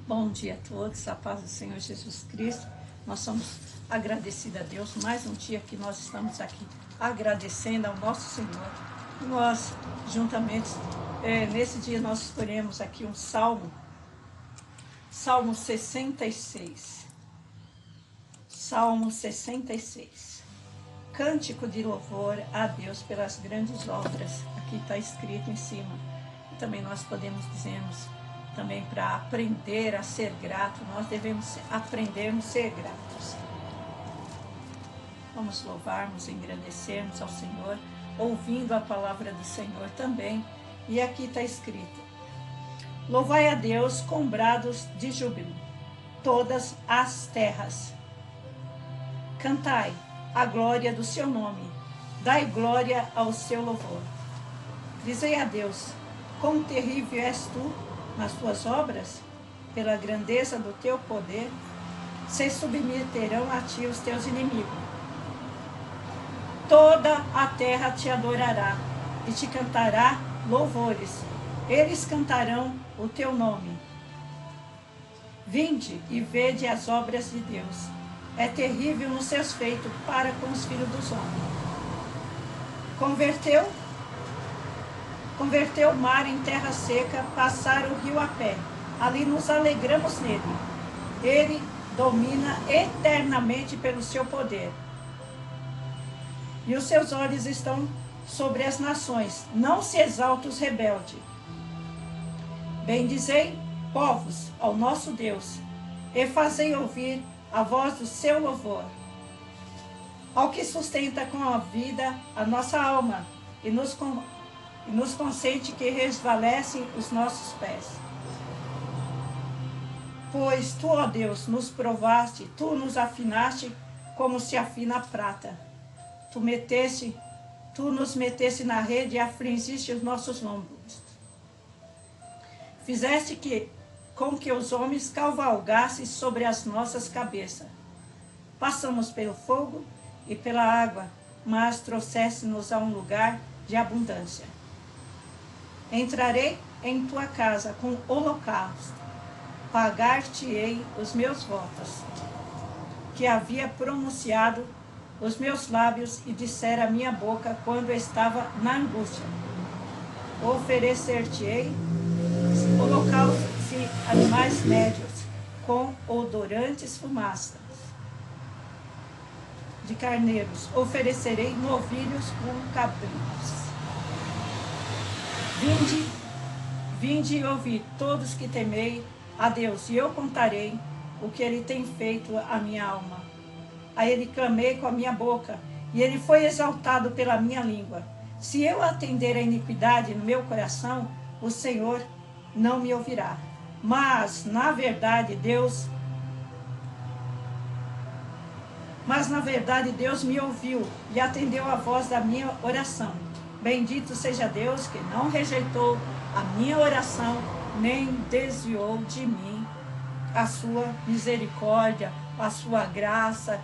Bom dia a todos, a paz do Senhor Jesus Cristo. Nós somos agradecidos a Deus, mais um dia que nós estamos aqui agradecendo ao nosso Senhor. Nós, juntamente, nesse dia nós escolhemos aqui um Salmo 66. Salmo 66. Cântico de louvor a Deus pelas grandes obras. Aqui está escrito em cima. E também nós podemos dizermos, também para aprender a ser grato, nós devemos aprendermos a ser gratos. Vamos louvarmos, engrandecermos ao Senhor, ouvindo a palavra do Senhor também. E aqui está escrito: louvai a Deus com brados de júbilo, todas as terras. Cantai a glória do seu nome, dai glória ao seu louvor. Dizei a Deus, quão terrível és tu nas tuas obras, pela grandeza do teu poder, se submeterão a ti os teus inimigos. Toda a terra te adorará e te cantará louvores. Eles cantarão o teu nome. Vinde e vede as obras de Deus. É terrível nos seus feitos para com os filhos dos homens. Converteu o mar em terra seca, passaram o rio a pé. Ali nos alegramos nele. Ele domina eternamente pelo seu poder. E os seus olhos estão sobre as nações. Não se exalta os rebeldes. Bendizei, povos, ao nosso Deus, e fazei ouvir a voz do seu louvor. Ao que sustenta com a vida a nossa alma e nos consente que resvalecem os nossos pés. Pois tu, ó Deus, nos provaste, tu nos afinaste como se afina a prata. Tu nos meteste na rede e afligiste os nossos lombos. Fizeste com que os homens cavalgassem sobre as nossas cabeças. Passamos pelo fogo e pela água, mas trouxeste-nos a um lugar de abundância. Entrarei em tua casa com holocausto, pagar-te-ei os meus votos, que havia pronunciado os meus lábios e dissera a minha boca quando estava na angústia. Oferecer-te-ei holocaustos e animais médios, com odorantes fumaças de carneiros. Oferecerei novilhos com cabritos. Vinde e ouvi, todos que temei a Deus, e eu contarei o que ele tem feito à minha alma. A ele clamei com a minha boca, e ele foi exaltado pela minha língua. Se eu atender a iniquidade no meu coração, o Senhor não me ouvirá. Mas, na verdade, Deus me ouviu e atendeu a voz da minha oração. Bendito seja Deus que não rejeitou a minha oração, nem desviou de mim a sua misericórdia, a sua graça,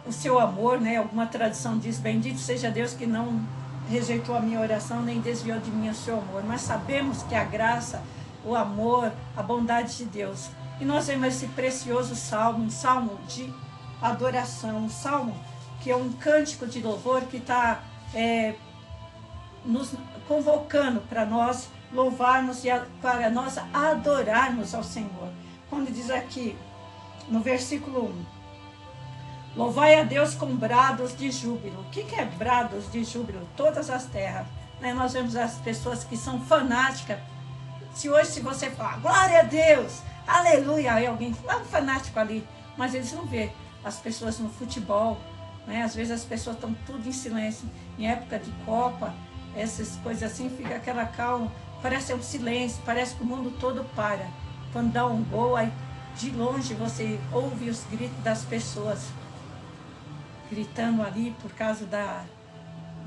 o seu amor, né? Alguma tradição diz, bendito seja Deus que não rejeitou a minha oração, nem desviou de mim o seu amor. Mas sabemos que a graça, o amor, a bondade de Deus. E nós vemos esse precioso salmo, um salmo de adoração, um salmo que é um cântico de louvor que está nos convocando para nós louvarmos e para nós adorarmos ao Senhor. Quando diz aqui, no versículo 1, louvai a Deus com brados de júbilo. O que é brados de júbilo? Todas as terras. Né? Nós vemos as pessoas que são fanáticas. Se você falar, glória a Deus, aleluia, aí alguém fala, um fanático ali. Mas eles não vê as pessoas no futebol. Né? Às vezes as pessoas estão tudo em silêncio. Em época de Copa, essas coisas assim, fica aquela calma. Parece um silêncio, parece que o mundo todo para. Quando dá um gol, aí de longe você ouve os gritos das pessoas gritando ali por causa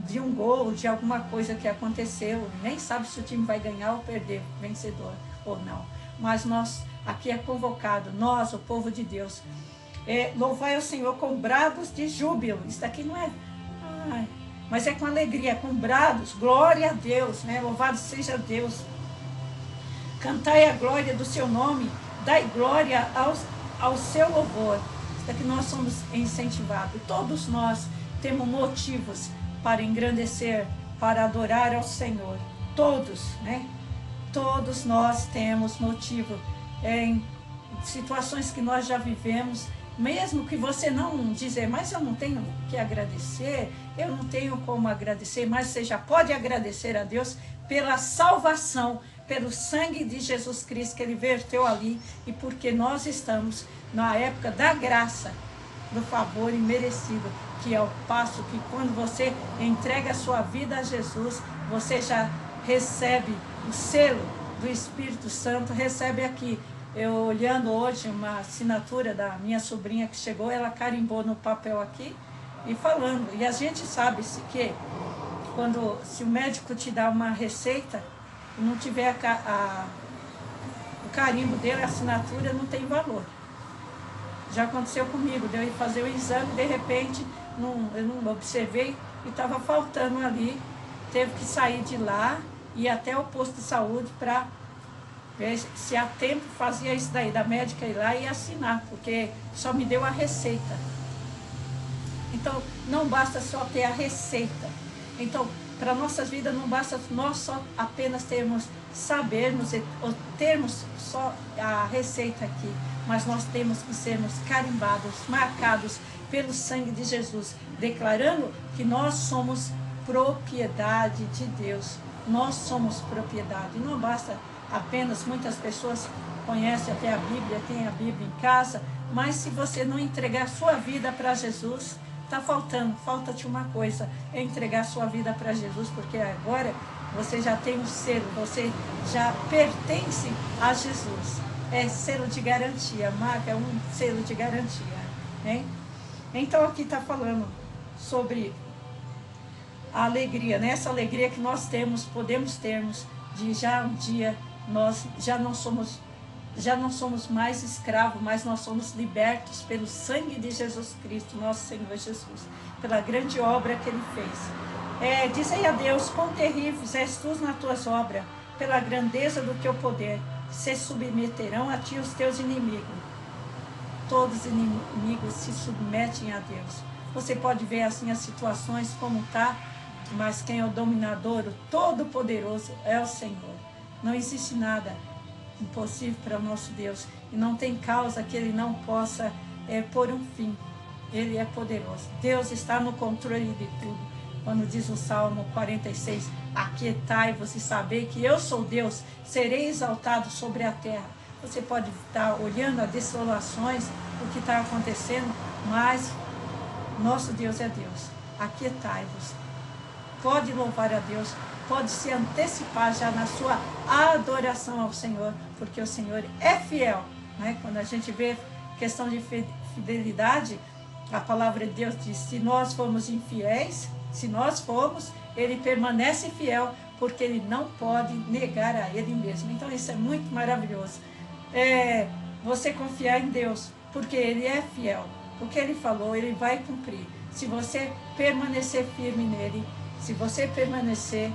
de um gol, de alguma coisa que aconteceu. Nem sabe se o time vai ganhar ou perder, vencedor ou não. Mas nós, aqui é convocado, nós, o povo de Deus, louvai o Senhor com brados de júbilo. Isso daqui não é... mas é com alegria, com brados, glória a Deus, né? Louvado seja Deus. Cantai a glória do seu nome, dai glória ao seu louvor. É que nós somos incentivados. Todos nós temos motivos para engrandecer, para adorar ao Senhor. Todos, né? Todos nós temos motivo em situações que nós já vivemos, mesmo que você não dizer, mas eu não tenho que agradecer, eu não tenho como agradecer, mas você já pode agradecer a Deus pela salvação, pelo sangue de Jesus Cristo que Ele verteu ali, e porque nós estamos na época da graça, do favor imerecido, que é o passo que quando você entrega a sua vida a Jesus, você já recebe o selo do Espírito Santo, recebe aqui. Eu olhando hoje uma assinatura da minha sobrinha que chegou, ela carimbou no papel aqui e falando. E a gente sabe que se o médico te dá uma receita e não tiver o carimbo dele, a assinatura não tem valor. Já aconteceu comigo, de eu ir fazer o exame, de repente eu não observei e estava faltando ali. Teve que sair de lá e ir até o posto de saúde para ver se há tempo fazia isso daí, da médica ir lá e assinar, porque só me deu a receita. Então, não basta só ter a receita. Então, para nossas vidas não basta nós só apenas sabermos ou termos só a receita aqui, mas nós temos que sermos carimbados, marcados pelo sangue de Jesus, declarando que nós somos propriedade de Deus. Nós somos propriedade. Não basta apenas, muitas pessoas conhecem até a Bíblia, tem a Bíblia em casa, mas se você não entregar sua vida para Jesus, está falta-te uma coisa, é entregar sua vida para Jesus, porque agora você já tem um selo, você já pertence a Jesus. É selo de garantia, marca, é um selo de garantia, né? Então aqui está falando sobre a alegria, né? Essa alegria que nós podemos termos, de já um dia nós já não somos mais escravos, mas nós somos libertos pelo sangue de Jesus Cristo, nosso Senhor Jesus, pela grande obra que Ele fez. Dizei a Deus, quão terríveis és tu nas tuas obras, pela grandeza do teu poder, se submeterão a ti os teus inimigos. Todos os inimigos se submetem a Deus. Você pode ver assim as situações como está, mas quem é o dominador, o todo-poderoso é o Senhor. Não existe nada impossível para o nosso Deus, e não tem causa que Ele não possa pôr um fim. Ele é poderoso. Deus está no controle de tudo. Quando diz o Salmo 46, aquietai-vos e sabei que eu sou Deus, serei exaltado sobre a terra. Você pode estar olhando as desolações, o que está acontecendo, mas nosso Deus é Deus. Aquietai-vos. Pode louvar a Deus, pode se antecipar já na sua adoração ao Senhor, porque o Senhor é fiel, né? Quando a gente vê questão de fidelidade, a palavra de Deus diz, se nós formos infiéis, se nós formos, Ele permanece fiel, porque Ele não pode negar a Ele mesmo. Então isso é muito maravilhoso. Você confiar em Deus, porque Ele é fiel. O que Ele falou, Ele vai cumprir. Se você permanecer firme nele, se você permanecer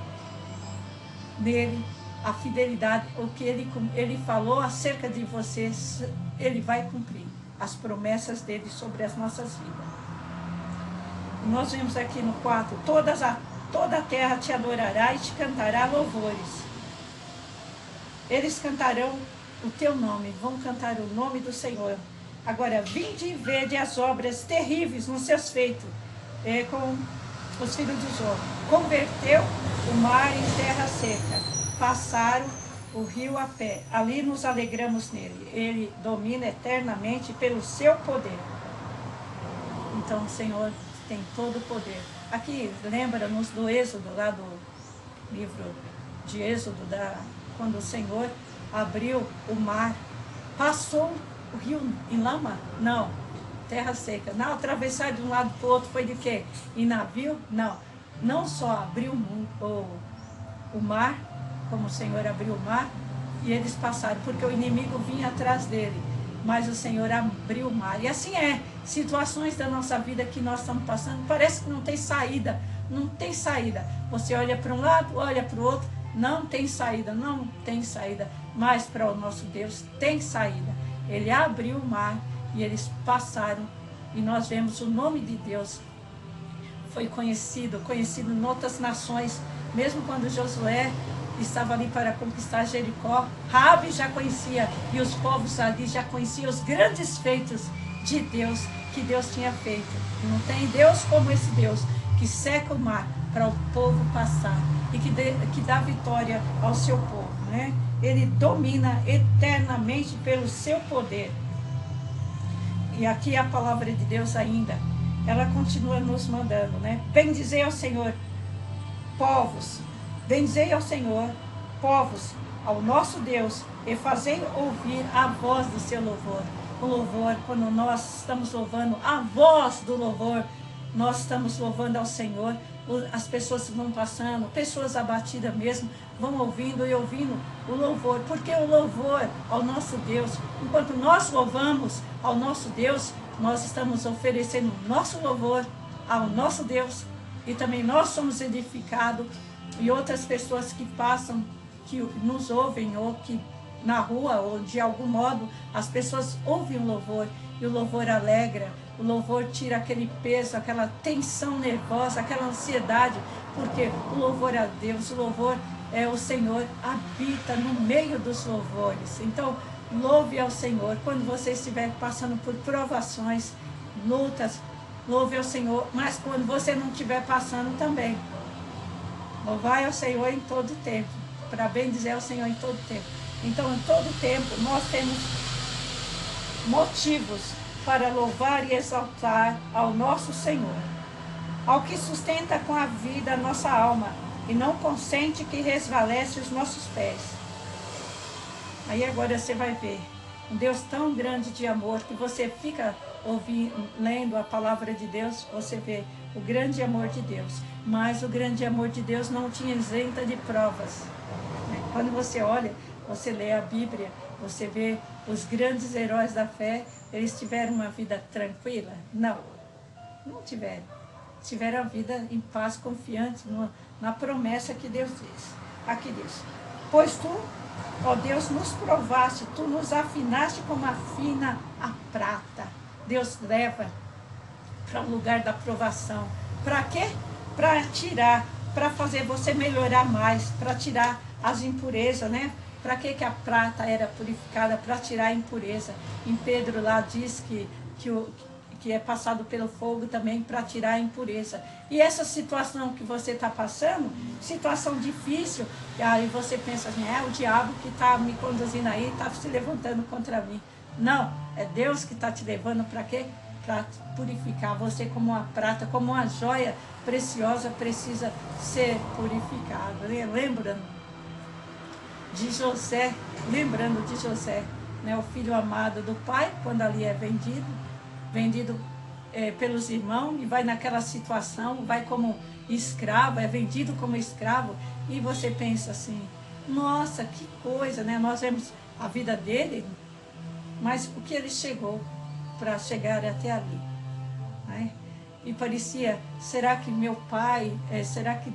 nele, a fidelidade, o que ele falou acerca de você, Ele vai cumprir as promessas dele sobre as nossas vidas. Nós vemos aqui no 4, toda a terra te adorará e te cantará louvores. Eles cantarão o teu nome, vão cantar o nome do Senhor. Agora, vinde e vede as obras terríveis nos seus feitos, com os filhos dos homens. Converteu o mar em terra seca, passaram o rio a pé. Ali nos alegramos nele. Ele domina eternamente pelo seu poder. Então o Senhor tem todo o poder. Aqui, lembra-nos do Êxodo, lá do livro de Êxodo, quando o Senhor abriu o mar. Passou o rio em lama? Não. Terra seca. Não, atravessar de um lado para o outro foi de quê? Em navio? Não. Não só abriu o mar, como o Senhor abriu o mar, e eles passaram, porque o inimigo vinha atrás dele, mas o Senhor abriu o mar. E assim situações da nossa vida que nós estamos passando, parece que não tem saída, não tem saída. Você olha para um lado, olha para o outro, não tem saída, não tem saída, mas para o nosso Deus tem saída. Ele abriu o mar e eles passaram, e nós vemos o nome de Deus foi conhecido em outras nações, mesmo quando Josué estava ali para conquistar Jericó, Raabe já conhecia, e os povos ali já conheciam os grandes feitos de Deus, que Deus tinha feito. Não tem Deus como esse Deus, que seca o mar para o povo passar, e que dá vitória ao seu povo, né? Ele domina eternamente pelo seu poder. E aqui a palavra de Deus ainda, ela continua nos mandando, né? Bendizei ao Senhor, povos, bendizei ao Senhor, povos, ao nosso Deus, e fazei ouvir a voz do seu louvor. O louvor, quando nós estamos louvando, a voz do louvor, nós estamos louvando ao Senhor. As pessoas vão passando, pessoas abatidas mesmo, vão ouvindo e ouvindo o louvor, porque o louvor ao nosso Deus, enquanto nós louvamos ao nosso Deus, nós estamos oferecendo nosso louvor ao nosso Deus, e também nós somos edificados, e outras pessoas que passam, que nos ouvem, ou que na rua, ou de algum modo, as pessoas ouvem o louvor, e o louvor alegra, o louvor tira aquele peso, aquela tensão nervosa, aquela ansiedade, porque o louvor a Deus, o louvor é o Senhor, habita no meio dos louvores. Então, louve ao Senhor. Quando você estiver passando por provações, lutas, louve ao Senhor. Mas quando você não estiver passando também, louvai ao Senhor em todo tempo, para bendizer ao Senhor em todo tempo. Então, em todo tempo, nós temos motivos para louvar e exaltar ao nosso Senhor, ao que sustenta com a vida a nossa alma, e não consente que resvalece os nossos pés. Aí agora você vai ver um Deus tão grande de amor, que você fica lendo a palavra de Deus, você vê o grande amor de Deus. Mas o grande amor de Deus não tinha isenta de provas. Quando você olha, você lê a Bíblia, você vê os grandes heróis da fé, eles tiveram uma vida tranquila? Não, não tiveram. Tiveram a vida em paz, confiante na promessa que Deus diz. Aqui diz: pois tu, ó Deus, nos provaste, tu nos afinaste como afina a prata. Deus leva para o lugar da provação. Para quê? Para tirar, para fazer você melhorar mais, para tirar as impurezas, né? Para que a prata era purificada? Para tirar a impureza. Em Pedro lá diz que é passado pelo fogo também para tirar a impureza. E essa situação que você está passando, situação difícil, e aí você pensa assim, é o diabo que está me conduzindo aí, está se levantando contra mim. Não, é Deus que está te levando para quê? Para purificar você, como uma prata, como uma joia preciosa, precisa ser purificada. Lembrando de José, né, o filho amado do pai, quando ali é vendido pelos irmãos, e vai naquela situação, vai como escravo, é vendido como escravo, e você pensa assim, nossa, que coisa, né? Nós vemos a vida dele, mas o que ele chegou para chegar até ali, né? E parecia, será que meu pai, será que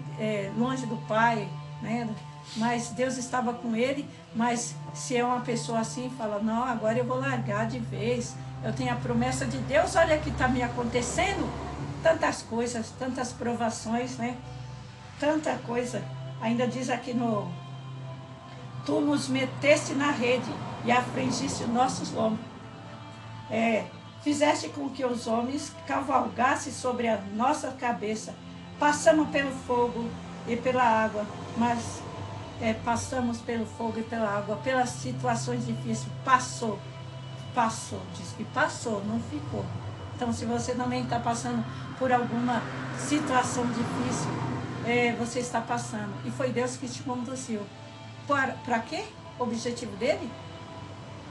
longe do pai, né? Mas Deus estava com ele. Mas se é uma pessoa assim, fala, não, agora eu vou largar de vez, eu tenho a promessa de Deus, olha que está me acontecendo, tantas coisas, tantas provações, né? Tanta coisa. Ainda diz aqui tu nos meteste na rede e afligiste os nossos lombos. Fizeste com que os homens cavalgassem sobre a nossa cabeça. Passamos pelo fogo e pela água, mas passamos pelo fogo e pela água, pelas situações difíceis, passou, diz que passou, não ficou. Então, se você também está passando por alguma situação difícil, você está passando, e foi Deus que te conduziu. Para quê? O objetivo dele?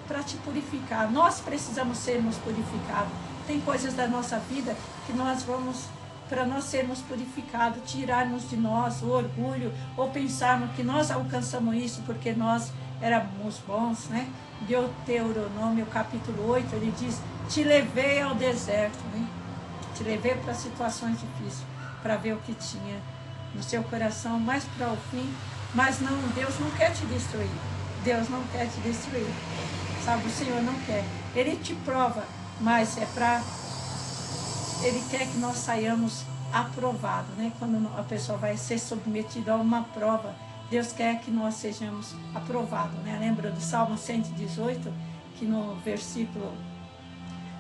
Para te purificar. Nós precisamos sermos purificados. Tem coisas da nossa vida que nós vamos, para nós sermos purificados, tirarmos de nós o orgulho, ou pensarmos que nós alcançamos isso porque nós éramos bons, né? Deuteronômio capítulo 8, ele diz, te levei ao deserto, né? Te levei para situações difíceis, para ver o que tinha no seu coração, mas para o fim, Mas não, Deus não quer te destruir. Deus não quer te destruir. Sabe, o Senhor não quer. Ele te prova, mas é para... Ele quer que nós saiamos aprovados, né? Quando a pessoa vai ser submetida a uma prova, Deus quer que nós sejamos aprovados, né? Lembra do Salmo 118, que no versículo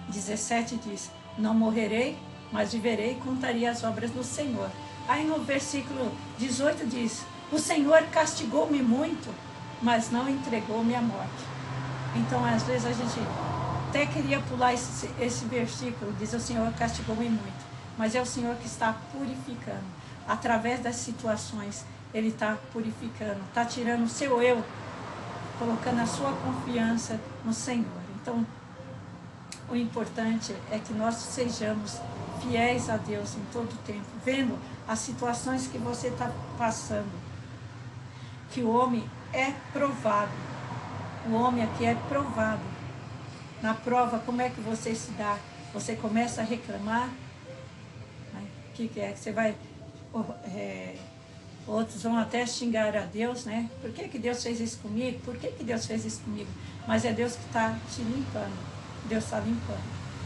17 diz: não morrerei, mas viverei e contarei as obras do Senhor. Aí no versículo 18 diz: o Senhor castigou-me muito, mas não entregou-me à morte. Então, às vezes, a gente até queria pular esse versículo, diz: o Senhor castigou-me muito, mas é o Senhor que está purificando. Através das situações, Ele está purificando, está tirando o seu eu, colocando a sua confiança no Senhor. Então, o importante é que nós sejamos fiéis a Deus em todo o tempo, vendo as situações que você está passando, que o homem é provado. O homem aqui é provado. Na prova, como é que você se dá? Você começa a reclamar? O que é? Você vai... outros vão até xingar a Deus, né? Por que Deus fez isso comigo? Por que Deus fez isso comigo? Mas é Deus que está te limpando. Deus está limpando.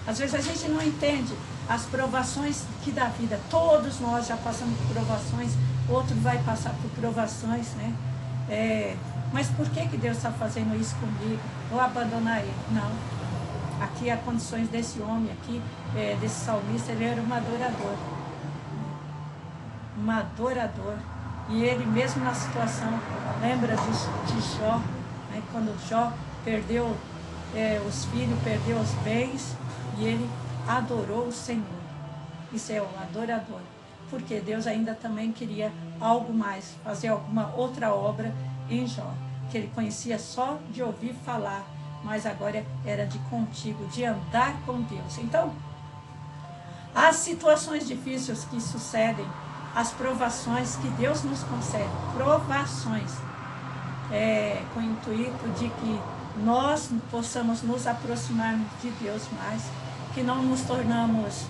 Às vezes a gente não entende as provações que da vida. Todos nós já passamos por provações. Outro vai passar por provações, né? Mas por que Deus está fazendo isso comigo? Vou abandonar ele? Não. Aqui as condições desse homem aqui, desse salmista, ele era um adorador. Um adorador. E ele mesmo na situação, lembra de Jó, né? Quando Jó perdeu os filhos, perdeu os bens, e ele adorou o Senhor. Isso é o adorador. Porque Deus ainda também queria algo mais, fazer alguma outra obra em Jó, que ele conhecia só de ouvir falar, mas agora era de contigo, de andar com Deus. Então, as situações difíceis que sucedem, as provações que Deus nos concede, provações, com o intuito de que nós possamos nos aproximar de Deus mais, que não nos tornamos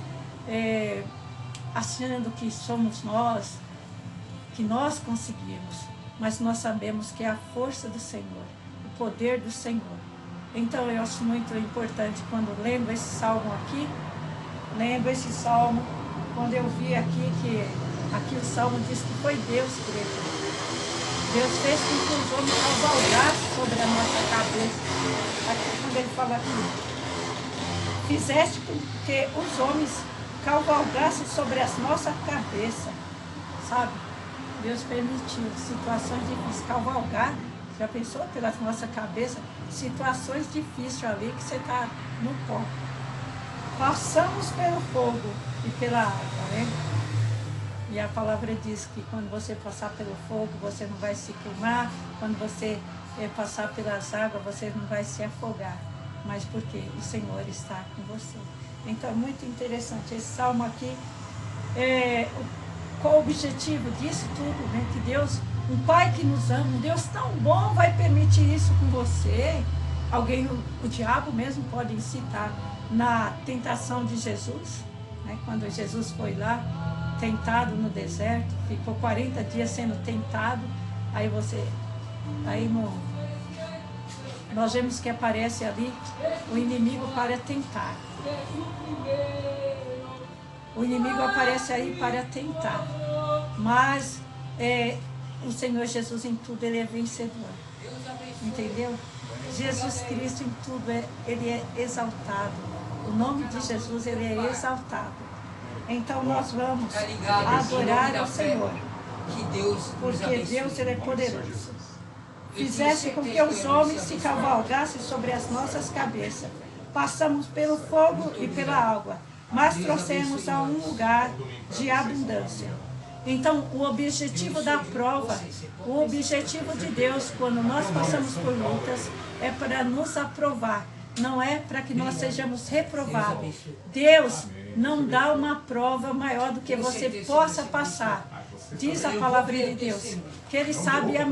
achando que somos nós, que nós conseguimos, mas nós sabemos que é a força do Senhor, o poder do Senhor. Então eu acho muito importante quando lembro esse salmo aqui, quando eu vi aqui que aqui o salmo diz que foi Deus que levou. Deus fez com que os homens cavalgassem sobre a nossa cabeça. Aqui quando ele fala aqui, fizeste com que os homens cavalgassem sobre as nossas cabeças, sabe? Deus permitiu situações difíceis, cavalgar, já pensou pela nossa cabeça, situações difíceis ali que você está no pó. Passamos pelo fogo e pela água, né? E a palavra diz que quando você passar pelo fogo, você não vai se queimar, quando você passar pelas águas, você não vai se afogar, mas porque o Senhor está com você. Então é muito interessante esse salmo aqui. Qual o objetivo disso tudo, né? Que Deus, um Pai que nos ama, um Deus tão bom vai permitir isso com você. Alguém, o diabo mesmo pode incitar na tentação de Jesus, né? Quando Jesus foi lá, tentado no deserto, ficou 40 dias sendo tentado, nós vemos que aparece ali o inimigo para tentar. O inimigo aparece aí para tentar, mas o Senhor Jesus em tudo ele é vencedor, entendeu? Jesus Cristo em tudo ele é exaltado, o nome de Jesus ele é exaltado. Então nós vamos adorar ao Senhor, porque Deus ele é poderoso. Fizesse com que os homens se cavalgassem sobre as nossas cabeças. Passamos pelo fogo e pela água, mas trouxemos a um lugar de abundância. Então, o objetivo da prova, o objetivo de Deus, quando nós passamos por lutas, é para nos aprovar, não é para que nós sejamos reprovados. Deus não dá uma prova maior do que você possa passar. Diz a palavra de Deus, que Ele sabe a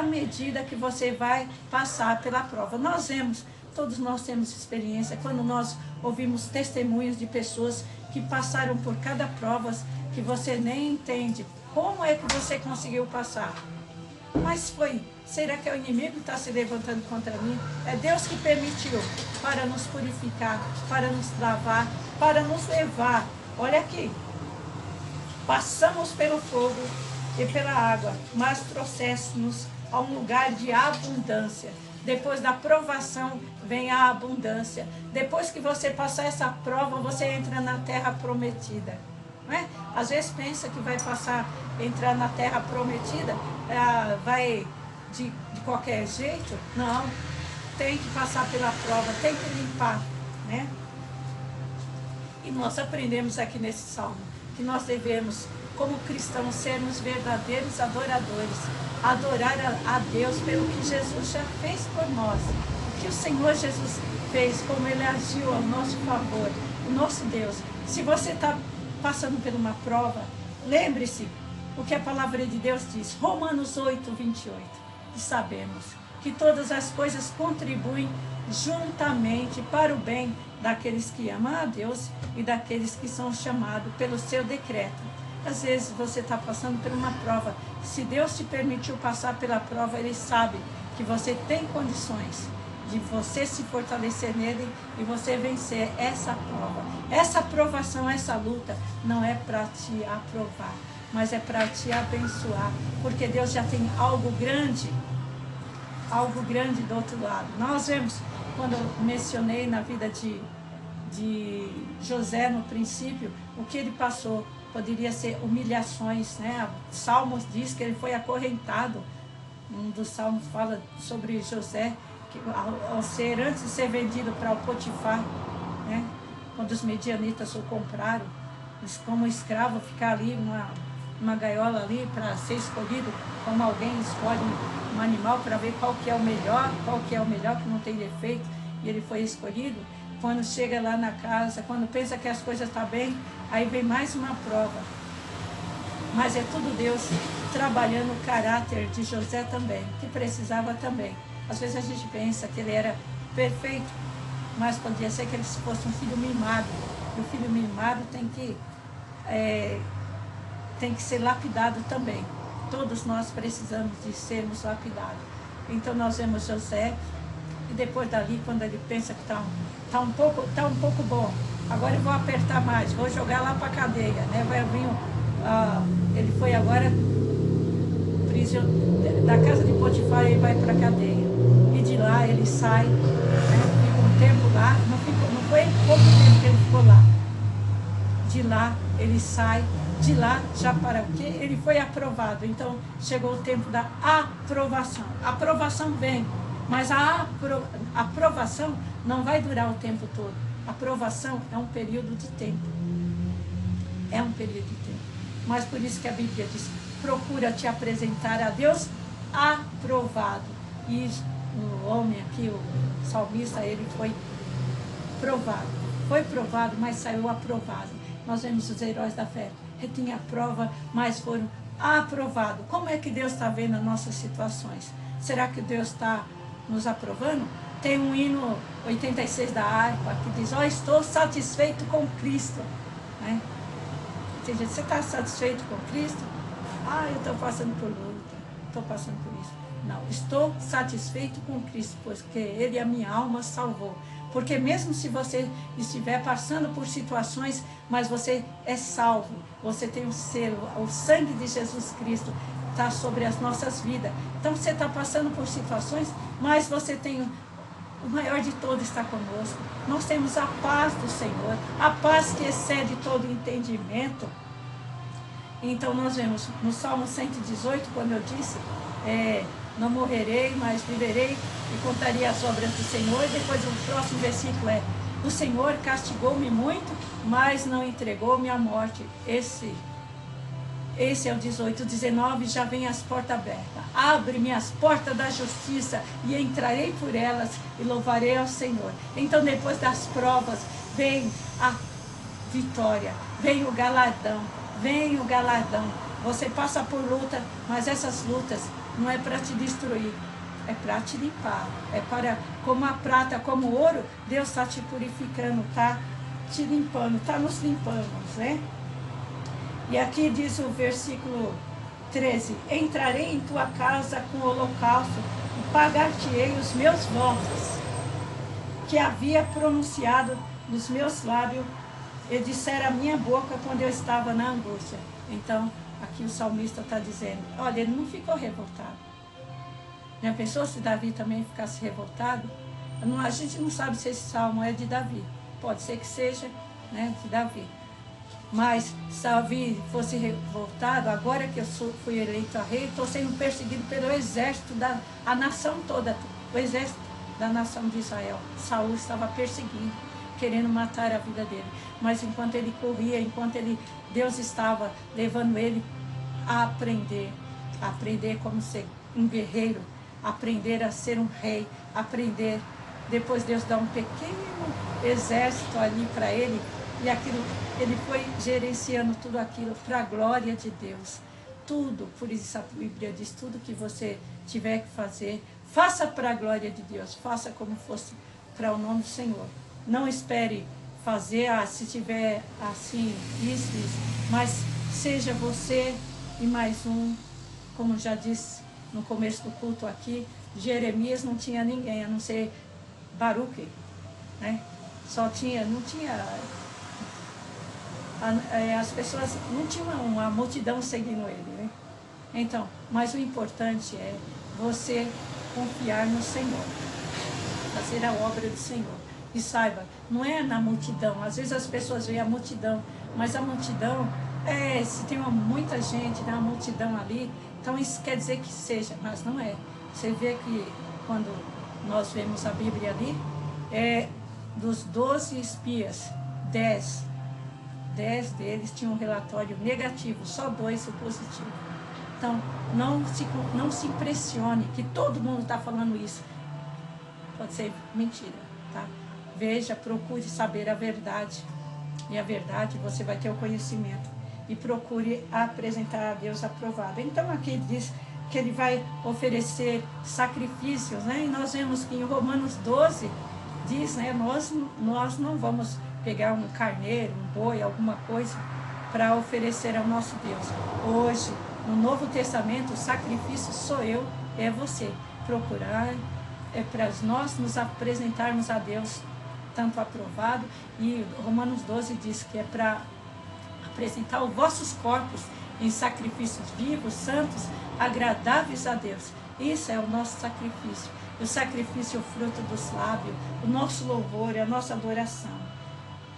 medida que você vai passar pela prova. Todos nós temos experiência, quando nós ouvimos testemunhos de pessoas que passaram por cada prova que você nem entende. Como é que você conseguiu passar? Mas será que é o inimigo que está se levantando contra mim? É Deus que permitiu para nos purificar, para nos lavar, para nos levar. Olha aqui, passamos pelo fogo e pela água, mas trouxesse-nos a um lugar de abundância. Depois da provação vem a abundância. Depois que você passar essa prova, você entra na terra prometida. Não é? Às vezes pensa que vai entrar na terra prometida, vai de qualquer jeito. Não, tem que passar pela prova, tem que limpar, né? E nós aprendemos aqui nesse salmo que nós devemos, como cristãos, sermos verdadeiros adoradores, adorar a Deus pelo que Jesus já fez por nós, o que o Senhor Jesus fez, como Ele agiu ao nosso favor, o nosso Deus. Se você está passando por uma prova, lembre-se o que a palavra de Deus diz, Romanos 8, 28, e sabemos que todas as coisas contribuem juntamente para o bem daqueles que amam a Deus e daqueles que são chamados pelo seu decreto. Às vezes você está passando por uma prova. Se Deus te permitiu passar pela prova, Ele sabe que você tem condições de você se fortalecer nele e você vencer essa prova. Essa aprovação, essa luta, não é para te aprovar, mas é para te abençoar, porque Deus já tem algo grande do outro lado. Nós vemos, quando eu mencionei na vida de José no princípio, o que ele passou. Poderia ser humilhações, né? Salmos diz que ele foi acorrentado. Um dos salmos fala sobre José, que antes de ser vendido para o Potifar, né? Quando os medianitas o compraram, como escravo, ficar ali numa gaiola ali para ser escolhido, como alguém escolhe um animal para ver qual que é o melhor que não tem defeito, e ele foi escolhido. Quando chega lá na casa, quando pensa que as coisas estão bem, aí vem mais uma prova. Mas é tudo Deus trabalhando o caráter de José também, que precisava também. Às vezes a gente pensa que ele era perfeito, mas podia ser que ele fosse um filho mimado. E o filho mimado tem que ser lapidado também. Todos nós precisamos de sermos lapidados. Então nós vemos José, e depois dali, quando ele pensa que está um pouco bom, agora eu vou apertar mais, vou jogar lá para a cadeia, né? Vai vir ele foi agora da casa de Potifar, ele vai para a cadeia, e de lá ele sai, né? Fica um tempo lá, não foi pouco tempo que ele ficou lá. De lá ele sai, de lá já para o quê? Ele foi aprovado. Então chegou o tempo da aprovação. A aprovação vem, mas a aprovação não vai durar o tempo todo. A aprovação é um período de tempo. É um período de tempo. Mas por isso que a Bíblia diz, procura te apresentar a Deus aprovado. E o homem aqui, o salmista, ele foi provado. Foi provado, mas saiu aprovado. Nós vemos os heróis da fé. Tinha a prova, mas foram aprovados. Como é que Deus está vendo as nossas situações? Será que Deus está nos aprovando? Tem um hino 86 da harpa que diz, estou satisfeito com Cristo. Né? Tem gente, você está satisfeito com Cristo? Eu estou passando por luta, estou passando por isso. Não, estou satisfeito com Cristo, porque Ele a minha alma salvou. Porque mesmo se você estiver passando por situações, mas você é salvo, você tem um selo, o sangue de Jesus Cristo está sobre as nossas vidas. Então você está passando por situações, mas você tem o maior de todos está conosco. Nós temos a paz do Senhor, a paz que excede todo entendimento. Então nós vemos no Salmo 118, quando eu disse, não morrerei, mas viverei e contarei as obras do Senhor. E depois o próximo versículo é, o Senhor castigou-me muito, mas não entregou-me à morte. Esse é o 18, 19, já vem as portas abertas. Abre-me as portas da justiça e entrarei por elas e louvarei ao Senhor. Então depois das provas vem a vitória, vem o galardão, vem o galardão. Você passa por luta, mas essas lutas não é para te destruir, é para te limpar. É para, como a prata, como o ouro, Deus está te purificando, está te limpando, está nos limpando, né? E aqui diz o versículo 13. Entrarei em tua casa com holocausto e pagar-te-ei os meus votos, que havia pronunciado nos meus lábios e dissera a minha boca quando eu estava na angústia. Então, aqui o salmista está dizendo, olha, ele não ficou revoltado. Já pensou se Davi também ficasse revoltado? A gente não sabe se esse salmo é de Davi. Pode ser que seja, né, de Davi. Mas se Davi fosse revoltado, agora que eu fui eleito a rei, estou sendo perseguido pelo exército a nação toda, o exército da nação de Israel. Saul estava perseguindo, querendo matar a vida dele. Mas enquanto ele corria, Deus estava levando ele a aprender como ser um guerreiro, aprender a ser um rei, aprender. Depois Deus dá um pequeno exército ali para ele, e ele foi gerenciando tudo aquilo para a glória de Deus. Tudo, por isso a Bíblia diz, tudo que você tiver que fazer, faça para a glória de Deus, faça como fosse para o nome do Senhor. Não espere fazer, se tiver assim, isso, mas seja você e mais um, como já disse no começo do culto aqui, Jeremias não tinha ninguém, a não ser Baruque, né? Não tinha, as pessoas, não tinha uma multidão seguindo ele, né? Então, mas o importante é você confiar no Senhor, fazer a obra do Senhor. E saiba, não é na multidão, às vezes as pessoas veem a multidão, mas a multidão, se tem muita gente, né, uma multidão ali, então isso quer dizer que seja, mas não é. Você vê que quando nós vemos a Bíblia ali, dos 12 espias, 10 deles tinham um relatório negativo, só 2 o positivo. Então, não se impressione que todo mundo está falando isso. Pode ser mentira, tá? Veja, procure saber a verdade. E a verdade você vai ter o conhecimento. E procure apresentar a Deus aprovado. Então, aqui ele diz que ele vai oferecer sacrifícios, né? E nós vemos que em Romanos 12 diz, né? Nós não vamos pegar um carneiro, um boi, alguma coisa para oferecer ao nosso Deus. Hoje, no Novo Testamento, o sacrifício sou eu, é você. Procurar, para nós nos apresentarmos a Deus tanto aprovado, e Romanos 12 diz que é para apresentar os vossos corpos em sacrifícios vivos, santos, agradáveis a Deus. Isso é o nosso sacrifício. O sacrifício é o fruto dos lábios, o nosso louvor, a nossa adoração.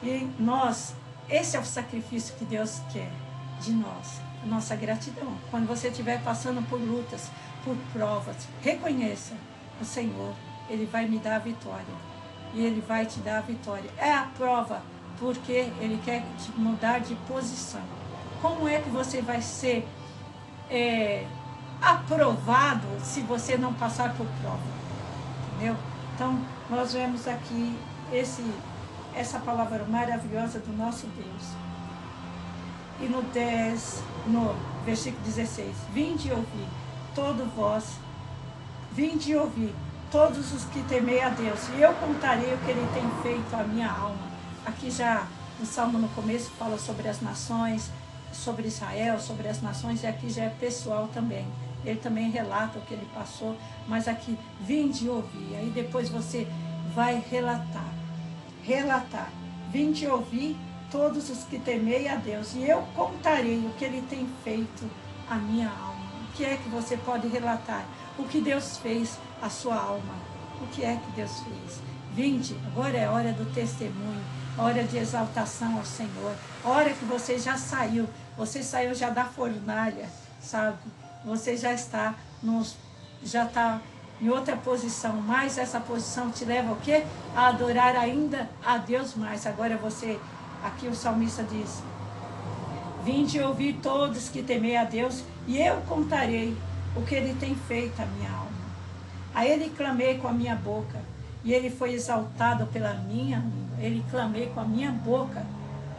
E esse é o sacrifício que Deus quer de nós, a nossa gratidão. Quando você estiver passando por lutas, por provas, reconheça o Senhor, Ele vai me dar a vitória. E Ele vai te dar a vitória. É a prova, porque Ele quer te mudar de posição. Como é que você vai ser aprovado se você não passar por prova? Entendeu? Então, nós vemos aqui essa palavra maravilhosa do nosso Deus. E no versículo 16, vinde e ouvi, vinde e ouvi, todos os que temei a Deus, e eu contarei o que Ele tem feito à minha alma. Aqui já, no Salmo no começo, fala sobre as nações, sobre Israel, sobre as nações, e aqui já é pessoal também. Ele também relata o que ele passou, mas aqui, vinde e ouvi. Aí depois você vai relatar. Vinde e ouvi todos os que temei a Deus, e eu contarei o que Ele tem feito à minha alma. O que é que você pode relatar? O que Deus fez à sua alma. O que é que Deus fez? Vinde, agora é hora do testemunho, hora de exaltação ao Senhor, hora que você já saiu já da fornalha, sabe? Você já está em outra posição, mas essa posição te leva ao quê? A adorar ainda a Deus mais. Agora aqui o salmista diz, vinde ouvir todos que temei a Deus, e eu contarei o que Ele tem feito à minha alma. A Ele clamei com a minha boca, e Ele foi exaltado pela minha língua. Ele clamei com a minha boca,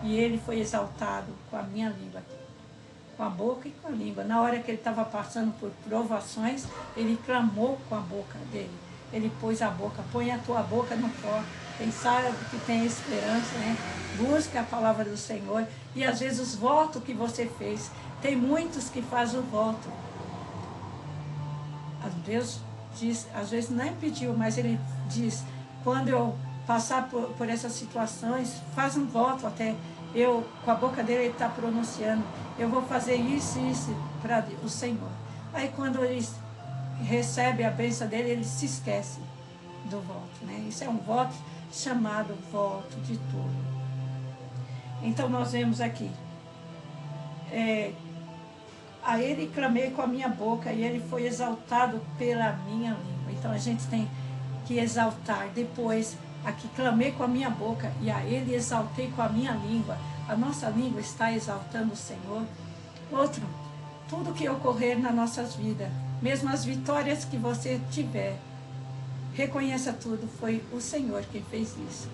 e Ele foi exaltado com a minha língua. Com a boca e com a língua. Na hora que ele estava passando por provações, ele clamou com a boca dele. Ele pôs a boca, põe a tua boca no pó. Quem sabe que tem esperança, né? Busca a palavra do Senhor. E às vezes os votos que você fez, Tem muitos que fazem o voto. Deus diz, às vezes nem pediu, mas Ele diz, quando eu passar por essas situações, faz um voto até. Eu, com a boca dele, ele está pronunciando, eu vou fazer isso e isso para o Senhor. Aí quando ele recebe a bênção dele, ele se esquece do voto, né? Isso é um voto chamado voto de tudo. Então nós vemos aqui, a ele clamei com a minha boca e ele foi exaltado pela minha língua. Então a gente tem que exaltar. Depois, aqui clamei com a minha boca e a ele exaltei com a minha língua. A nossa língua está exaltando o Senhor. Outro, tudo que ocorrer nas nossas vidas, mesmo as vitórias que você tiver, reconheça tudo, foi o Senhor quem fez isso.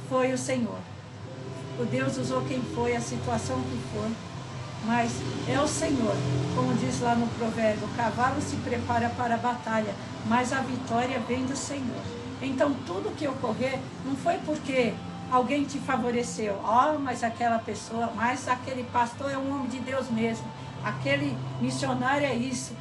Foi o Senhor. O Deus usou quem foi, a situação que for, mas é o Senhor. Como diz lá no provérbio, o cavalo se prepara para a batalha, mas a vitória vem do Senhor. Então tudo que ocorrer não foi porque alguém te favoreceu. Mas aquela pessoa, mas aquele pastor é um homem de Deus mesmo. Aquele missionário é isso.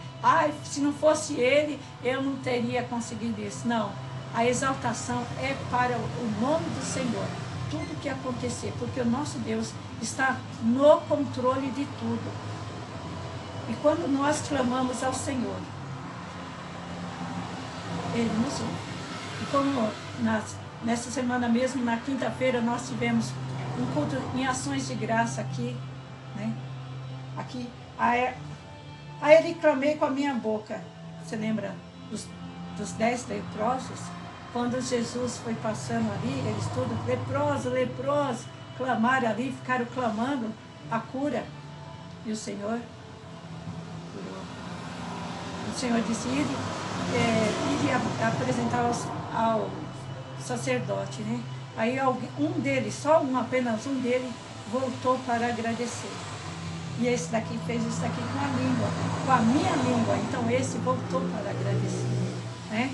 Se não fosse ele, eu não teria conseguido isso. Não, a exaltação é para o nome do Senhor. Tudo que acontecer, porque o nosso Deus está no controle de tudo. E quando nós clamamos ao Senhor, Ele nos ouve. E como nessa semana mesmo, na quinta-feira, nós tivemos um culto em ações de graça aqui, né? Aqui, aí ele clamei com a minha boca. Você lembra dos 10 leprosos? Quando Jesus foi passando ali, eles todos, leproso, clamaram ali, ficaram clamando a cura. E o Senhor curou. O Senhor disse, ele apresentar ao sacerdote, né? Aí um deles, apenas um deles, voltou para agradecer. E esse daqui fez isso daqui com a língua, com a minha língua. Então esse voltou para agradecer. Né?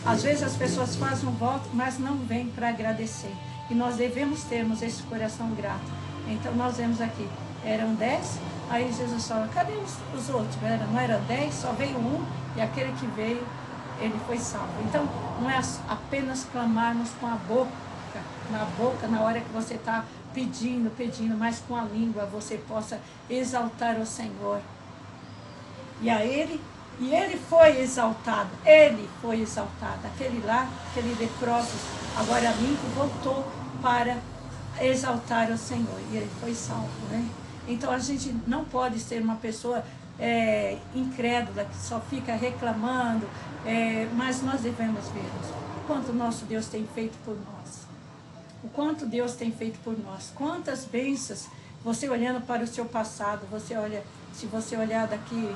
Às vezes as pessoas fazem um voto, mas não vêm para agradecer. E nós devemos termos esse coração grato. Então nós vemos aqui, eram 10, aí Jesus falou, cadê os outros? Não eram 10, só veio um, e aquele que veio, ele foi salvo. Então não é apenas clamarmos com a boca, na hora que você está pedindo, mas com a língua você possa exaltar o Senhor. E ele foi exaltado, aquele leproso, agora limpo, voltou para exaltar o Senhor, e ele foi salvo, né? Então a gente não pode ser uma pessoa incrédula, que só fica reclamando, mas nós devemos ver o quanto nosso Deus tem feito por nós, o quanto Deus tem feito por nós, quantas bênçãos, você olhando para o seu passado, se você olhar daqui